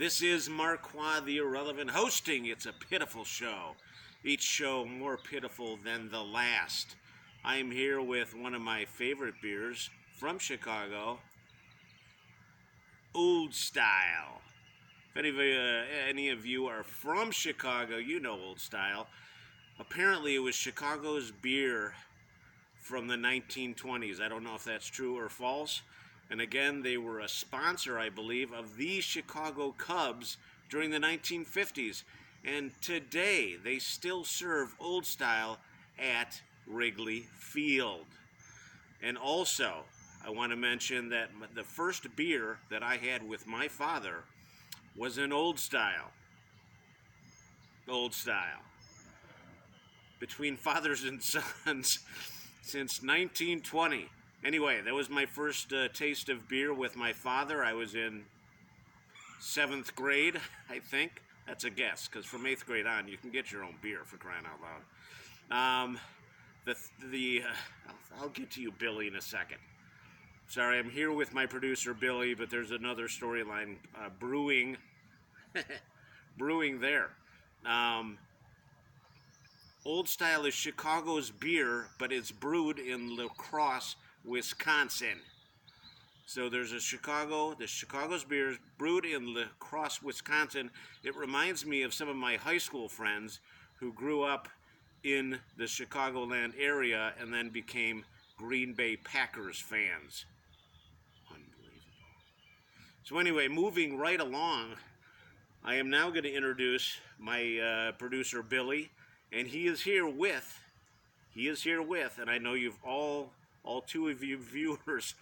This is Marquois the Irrelevant hosting. It's a pitiful show. Each show more pitiful than the last. I am here with one of my favorite beers from Chicago, Old Style. If any of you are from Chicago, you know Old Style. Apparently it was Chicago's beer from the 1920s. I don't know if that's true or false. And again, they were a sponsor, I believe, of the Chicago Cubs during the 1950s. And today, they still serve Old Style at Wrigley Field. And also, I want to mention that the first beer that I had with my father was an Old Style. Old Style. Between fathers and sons since 1920. Anyway, that was my first taste of beer with my father. I was in 7th grade, I think. That's a guess, because from 8th grade on, you can get your own beer, for crying out loud. I'll get to you, Billy, in a second. Sorry, I'm here with my producer, Billy, but there's another storyline brewing, brewing there. Old Style is Chicago's beer, but it's brewed in La Crosse, Wisconsin. So there's the Chicago's beer is brewed in La Crosse, Wisconsin. It reminds me of some of my high school friends who grew up in the Chicagoland area and then became Green Bay Packers fans. Unbelievable. So anyway, moving right along, I am now going to introduce my producer, Billy, and he is here with, and I know you've all two of you viewers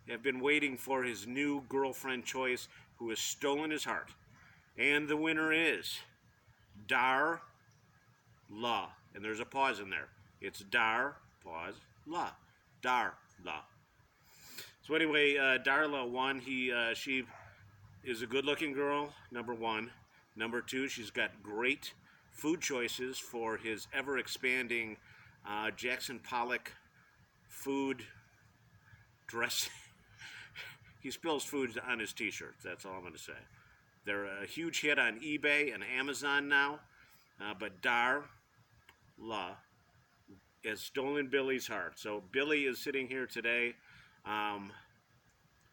have been waiting for his new girlfriend choice who has stolen his heart. And the winner is Darla. And there's a pause in there. It's Dar, pause, La. Darla. So anyway, Darla won. She is a good-looking girl, number one. Number two, she's got great food choices for his ever-expanding Jackson Pollock food dress. He spills food on his t-shirts, that's all I'm going to say. They're a huge hit on eBay and Amazon now, but Darla has stolen Billy's heart. So Billy is sitting here today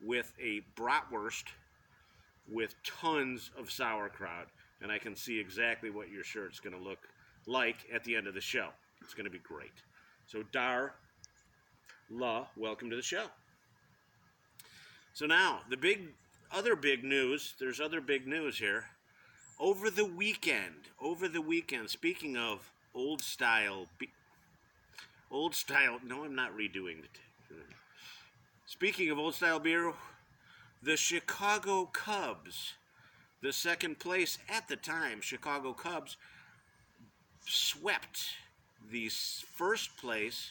with a bratwurst with tons of sauerkraut, and I can see exactly what your shirt's going to look like at the end of the show. It's going to be great. So Darla, welcome to the show. So now, other big news, there's other big news here. Over the weekend, speaking of Old Style, no, I'm not redoing it. Speaking of Old Style beer, the Chicago Cubs, the second place at the time, Chicago Cubs, swept the first place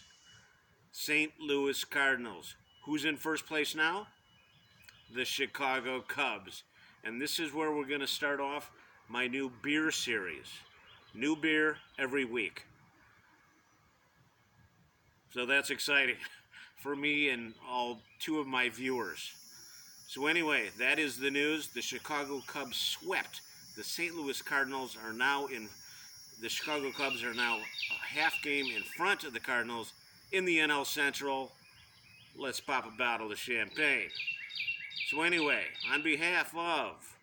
St. Louis Cardinals. Who's in first place now? The Chicago Cubs. And this is where we're going to start off my new beer series. New beer every week. So that's exciting for me and all two of my viewers. So anyway, that is the news. The Chicago Cubs swept. The St. Louis Cardinals are now the Chicago Cubs are now a half game in front of the Cardinals in the NL Central. Let's pop a bottle of champagne. So anyway, on behalf of,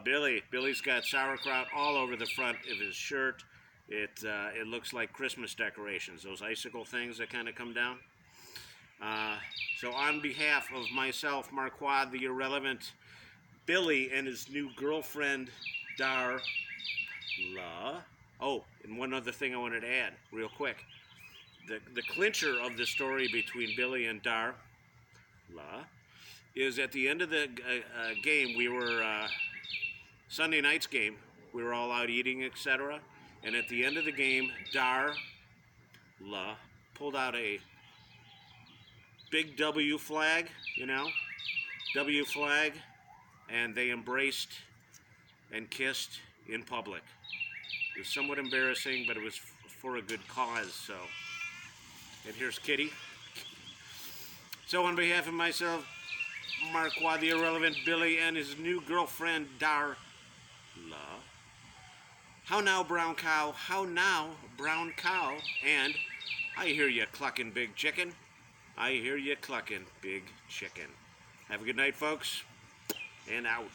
Billy's got sauerkraut all over the front of his shirt. It looks like Christmas decorations, those icicle things that kind of come down. So on behalf of myself, Marquois the Irrelevant, Billy and his new girlfriend, Darla. Oh, and one other thing I wanted to add real quick. The clincher of the story between Billy and Darla is at the end of the game, we were, Sunday night's game, we were all out eating, etc. And at the end of the game, Darla pulled out a big W flag, W flag, and they embraced and kissed in public. It was somewhat embarrassing, but it was for a good cause, so. And here's Kitty. So on behalf of myself, Marquand, the irrelevant Billy, and his new girlfriend, Darla. How now, brown cow? How now, brown cow? And I hear you clucking, big chicken. I hear you clucking, big chicken. Have a good night, folks, and out.